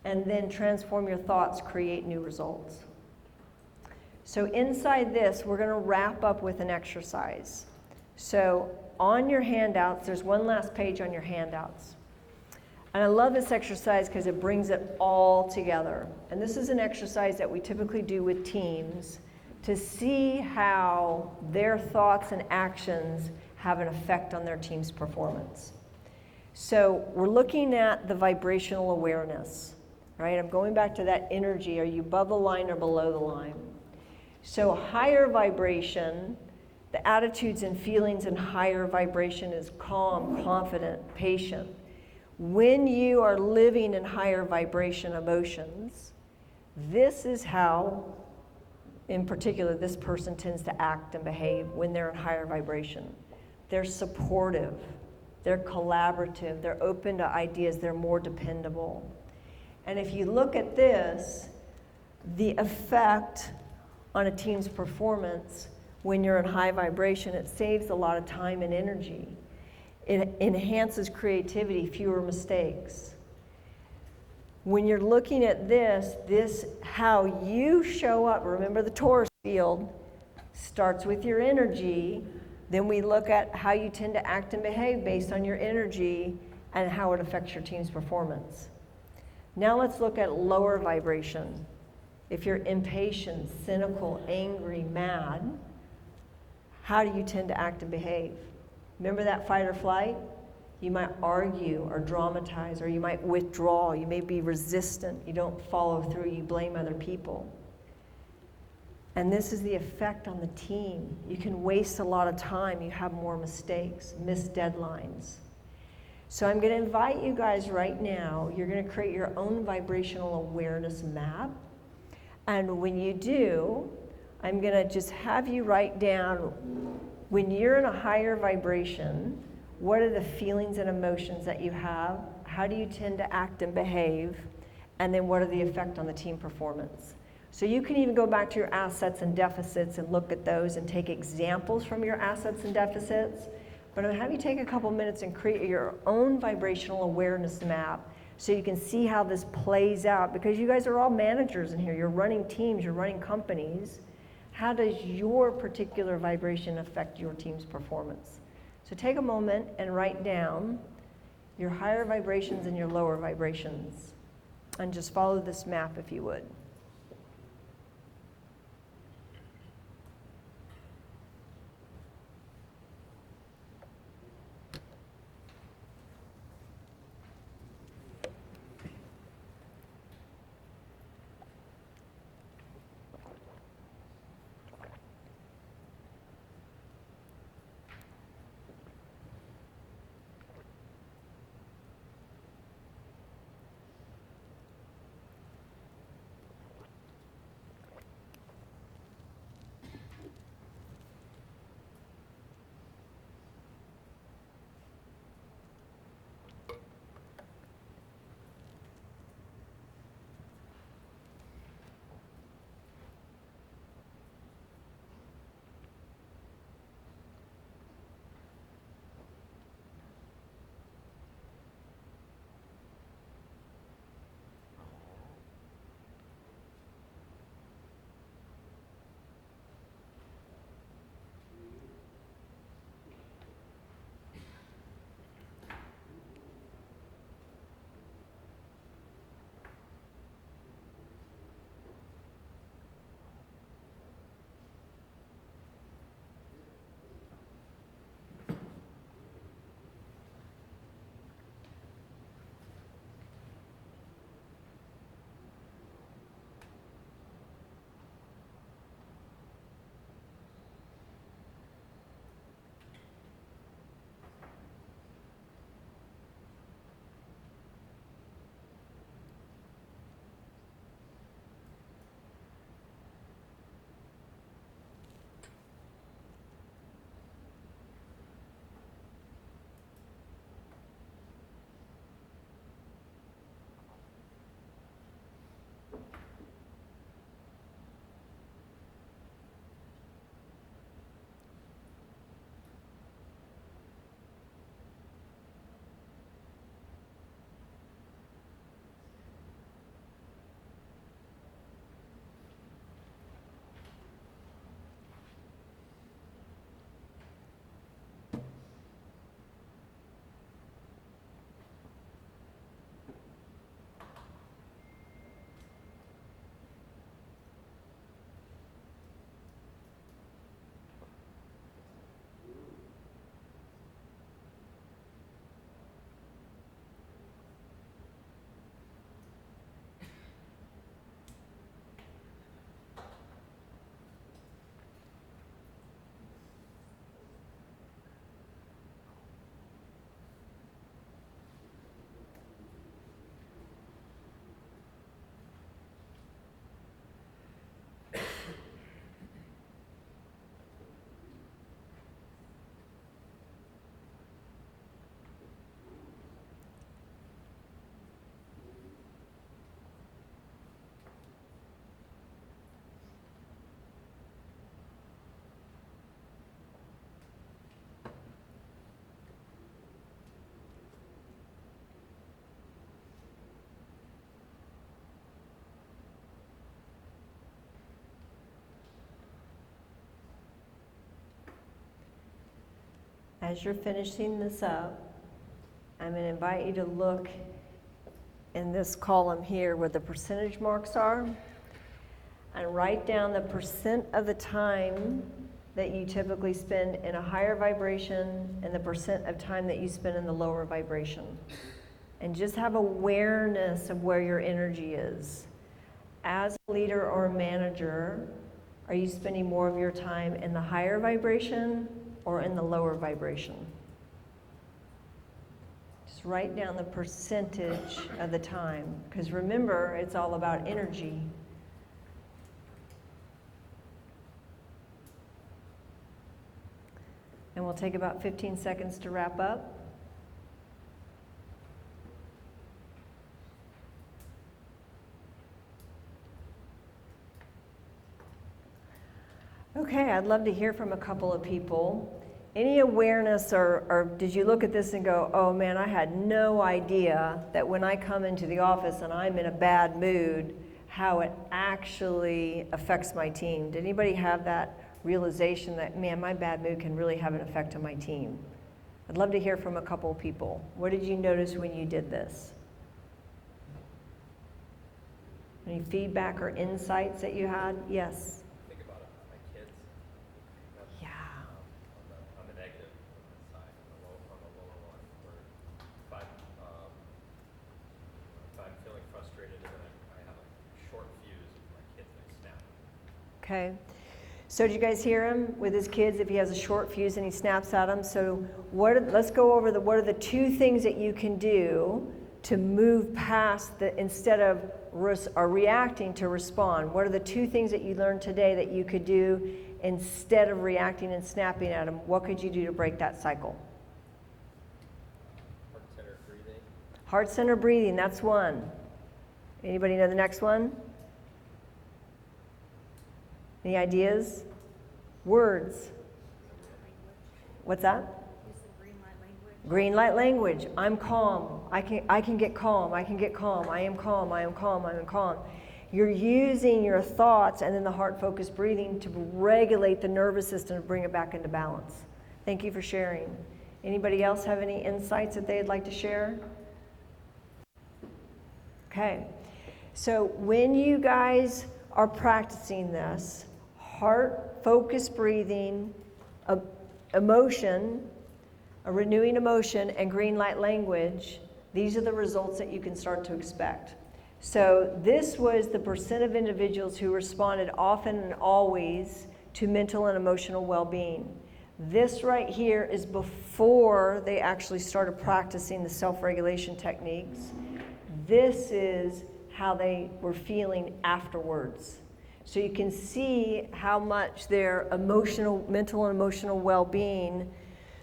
And then transform your thoughts, create new results. So inside this, we're going to wrap up with an exercise. So on your handouts, there's one last page on your handouts. And I love this exercise because it brings it all together. And this is an exercise that we typically do with teams to see how their thoughts and actions have an effect on their team's performance. So we're looking at the vibrational awareness, right? I'm going back to that energy. Are you above the line or below the line? So higher vibration, the attitudes and feelings in higher vibration is calm, confident, patient. When you are living in higher vibration emotions, this is how, in particular, this person tends to act and behave when they're in higher vibration. They're supportive, they're collaborative, they're open to ideas, they're more dependable. And if you look at this, the effect on a team's performance when you're in high vibration, it saves a lot of time and energy. It enhances creativity, fewer mistakes. When you're looking at this, how you show up, remember the torus field starts with your energy, then we look at how you tend to act and behave based on your energy and how it affects your team's performance. Now let's look at lower vibration. If you're impatient, cynical, angry, mad, how do you tend to act and behave? Remember that fight or flight? You might argue or dramatize, or you might withdraw. You may be resistant. You don't follow through. You blame other people. And this is the effect on the team. You can waste a lot of time. You have more mistakes, missed deadlines. So I'm going to invite you guys right now. You're going to create your own vibrational awareness map. And when you do, I'm going to just have you write down, when you're in a higher vibration, what are the feelings and emotions that you have? How do you tend to act and behave? And then what are the effect on the team performance? So you can even go back to your assets and deficits and look at those and take examples from your assets and deficits. But I'm going to have you take a couple minutes and create your own vibrational awareness map so you can see how this plays out, because you guys are all managers in here. You're running teams, you're running companies. How does your particular vibration affect your team's performance? So take a moment and write down your higher vibrations and your lower vibrations, and just follow this map if you would. as you're finishing this up, I'm going to invite you to look in this column here where the percentage marks are and write down the percent of the time that you typically spend in a higher vibration and the percent of time that you spend in the lower vibration. And just have awareness of where your energy is. As a leader or a manager, are you spending more of your time in the higher vibration or in the lower vibration? Just write down the percentage of the time, because remember, it's all about energy. And we'll take about 15 seconds to wrap up. Okay, I'd love to hear from a couple of people. Any awareness or did you look at this and go, oh man, I had no idea that when I come into the office and I'm in a bad mood, how it actually affects my team? Did anybody have that realization that, man, my bad mood can really have an effect on my team? I'd love to hear from a couple of people. What did you notice when you did this? Any feedback or insights that you had? Yes. Think about it, my kids. Yeah. On the negative side, on the lower one, where if I'm feeling frustrated and I have a short fuse with my kids, I snap. Okay. So did you guys hear him with his kids? If he has a short fuse and he snaps at them. So let's go over what are the two things that you can do to move past instead of reacting to respond. What are the two things that you learned today that you could do instead of reacting and snapping at them? What could you do to break that cycle? Heart-centered breathing. Heart-centered breathing, that's one. Anybody know the next one? Any ideas? Words. What's that? Green light language. I'm calm. I can get calm. I can get calm. I am calm. I am calm. I am calm. You're using your thoughts and then the heart-focused breathing to regulate the nervous system to bring it back into balance. Thank you for sharing. Anybody else have any insights that they'd like to share? Okay. So when you guys are practicing this, heart-focused breathing, emotion, a renewing emotion, and green light language, these are the results that you can start to expect. So this was the percent of individuals who responded often and always to mental and emotional well-being. This right here is before they actually started practicing the self-regulation techniques. This is how they were feeling afterwards. So you can see how much their mental and emotional well-being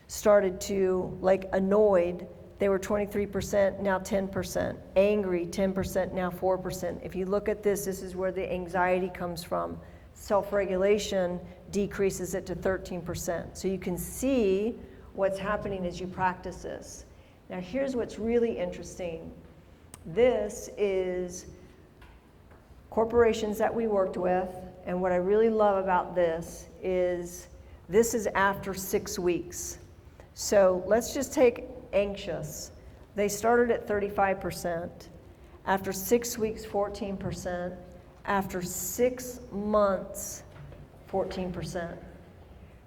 started to, annoyed, they were 23%, now 10%. Angry, 10%, now 4%. If you look at this is where the anxiety comes from. Self-regulation decreases it to 13%. So you can see what's happening as you practice this. Now here's what's really interesting. This is corporations that we worked with, and what I really love about this is after 6 weeks. So let's just take anxious. They started at 35%. After 6 weeks, 14%. After 6 months, 14%.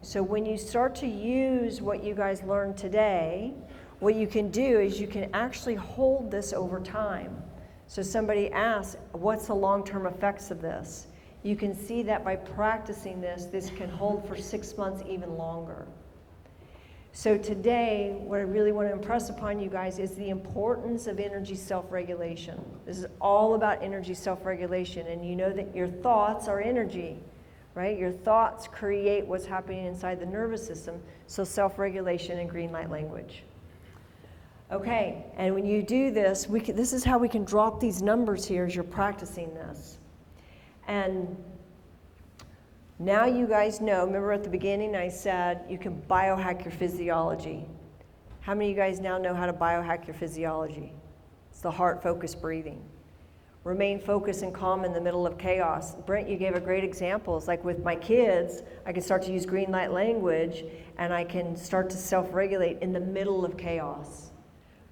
So when you start to use what you guys learned today, what you can do is you can actually hold this over time. So somebody asks, what's the long-term effects of this? You can see that by practicing this can hold for 6 months, even longer. So today, what I really want to impress upon you guys is the importance of energy self-regulation. This is all about energy self-regulation, and you know that your thoughts are energy, right? Your thoughts create what's happening inside the nervous system, so self-regulation and green light language. Okay, and when you do this, this is how we can drop these numbers here as you're practicing this. And now you guys know, remember at the beginning I said you can biohack your physiology. How many of you guys now know how to biohack your physiology? It's the heart-focused breathing. Remain focused and calm in the middle of chaos. Brent, you gave a great example. It's like with my kids, I can start to use green light language and I can start to self-regulate in the middle of chaos.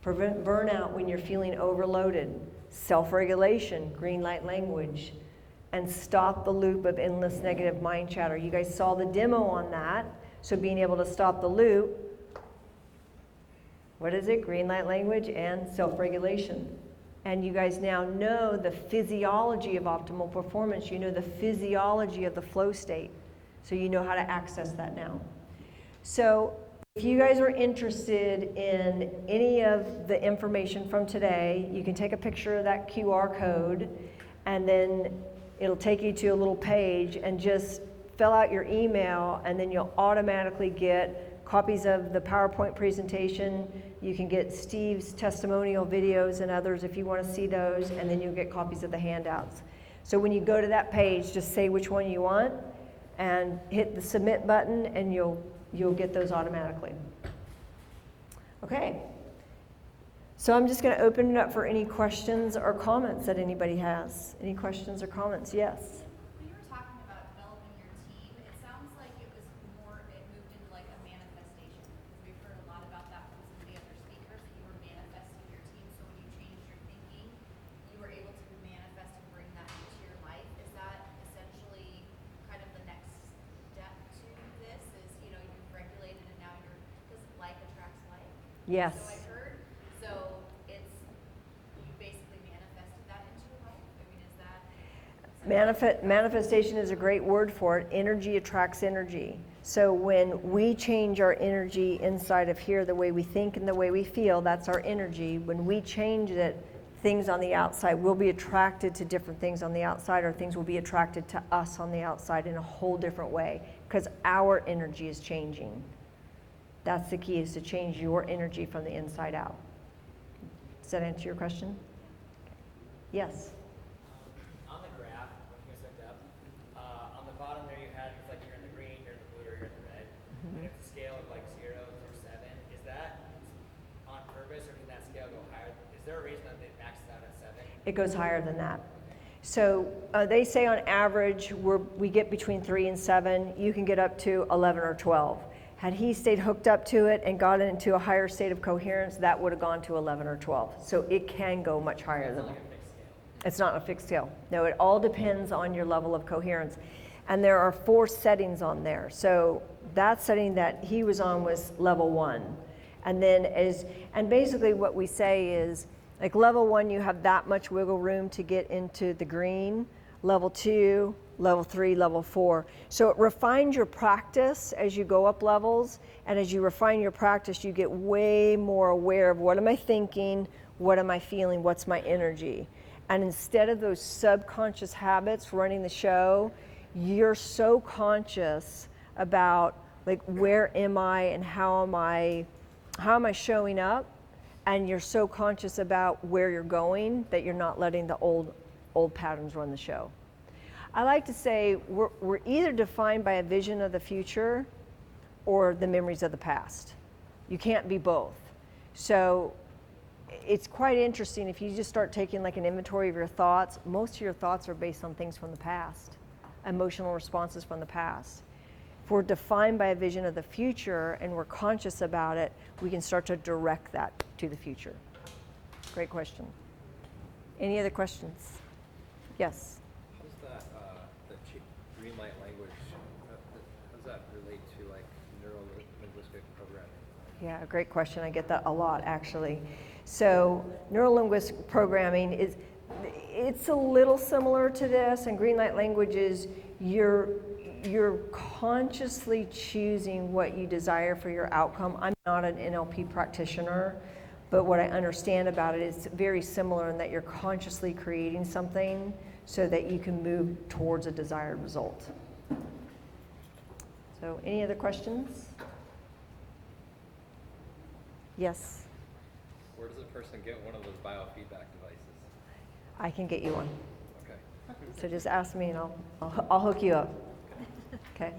Prevent burnout when you're feeling overloaded. Self-regulation, green light language. And stop the loop of endless negative mind chatter. You guys saw the demo on that. So being able to stop the loop, what is it? Green light language and self-regulation. And you guys now know the physiology of optimal performance. You know the physiology of the flow state. So you know how to access that now. So if you guys are interested in any of the information from today, you can take a picture of that QR code and then it'll take you to a little page and just fill out your email, and then you'll automatically get copies of the PowerPoint presentation. You can get Steve's testimonial videos and others if you want to see those, and then you'll get copies of the handouts. So when you go to that page, just say which one you want and hit the submit button, and you'll get those automatically. Okay. So I'm just going to open it up for any questions or comments that anybody has. Any questions or comments? Yes. When you were talking about developing your team, it sounds like it moved into like a manifestation. Because we've heard a lot about that from some of the other speakers, that you were manifesting your team. So when you changed your thinking, you were able to manifest and bring that into your life. Is that essentially kind of the next step to this? Is, you know, you've regulated and now because like attracts like? Yes. So I heard. So you basically manifested that into your life? I mean, is that... Manifestation is a great word for it. Energy attracts energy. So when we change our energy inside of here, the way we think and the way we feel, that's our energy. When we change it, things on the outside, we'll be attracted to different things on the outside, or things will be attracted to us on the outside in a whole different way, because our energy is changing. That's the key, is to change your energy from the inside out. Does that answer your question? Yes. On the graph, when you guys looked up, on the bottom there you had, it's like you're in the green, you're in the blue, or you're in the red. And it's a scale of like 0 through 7. Is that on purpose, or can that scale go higher? Is there a reason that they maxed out at 7? It goes higher than that. So they say on average we get between 3 and 7. You can get up to 11 or 12. Had he stayed hooked up to it and got into a higher state of coherence, that would have gone to 11 or 12. So it can go much higher than that. It's not a fixed scale. No, it all depends on your level of coherence. And there are 4 settings on there. So that setting that he was on was level 1. And then and basically what we say is, like level 1, you have that much wiggle room to get into the green. Level 2, level 3, level 4. So it refines your practice as you go up levels, and as you refine your practice, you get way more aware of what am I thinking, what am I feeling, what's my energy. And instead of those subconscious habits running the show, you're so conscious about like where am I and how am I showing up, and you're so conscious about where you're going that you're not letting the old patterns run the show. I like to say we're either defined by a vision of the future or the memories of the past. You can't be both. So it's quite interesting if you just start taking like an inventory of your thoughts. Most of your thoughts are based on things from the past, emotional responses from the past. If we're defined by a vision of the future and we're conscious about it, we can start to direct that to the future. Great question. Any other questions? Yes. How does that, green light language, how does that relate to like neuro-linguistic programming? Yeah, great question. I get that a lot, actually. So neuro-linguistic programming it's a little similar to this, and green light language is you're consciously choosing what you desire for your outcome. I'm not an NLP practitioner, but what I understand about it is very similar in that you're consciously creating something so that you can move towards a desired result. So any other questions? Yes? Where does a person get one of those biofeedback devices? I can get you one. Okay. So just ask me and I'll hook you up. Okay.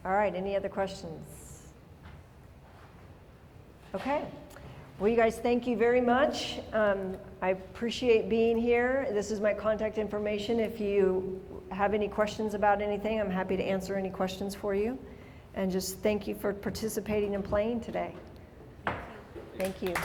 All right, any other questions? Okay. Well, you guys, thank you very much. I appreciate being here. This is my contact information. If you have any questions about anything, I'm happy to answer any questions for you. And just thank you for participating and playing today. Thank you.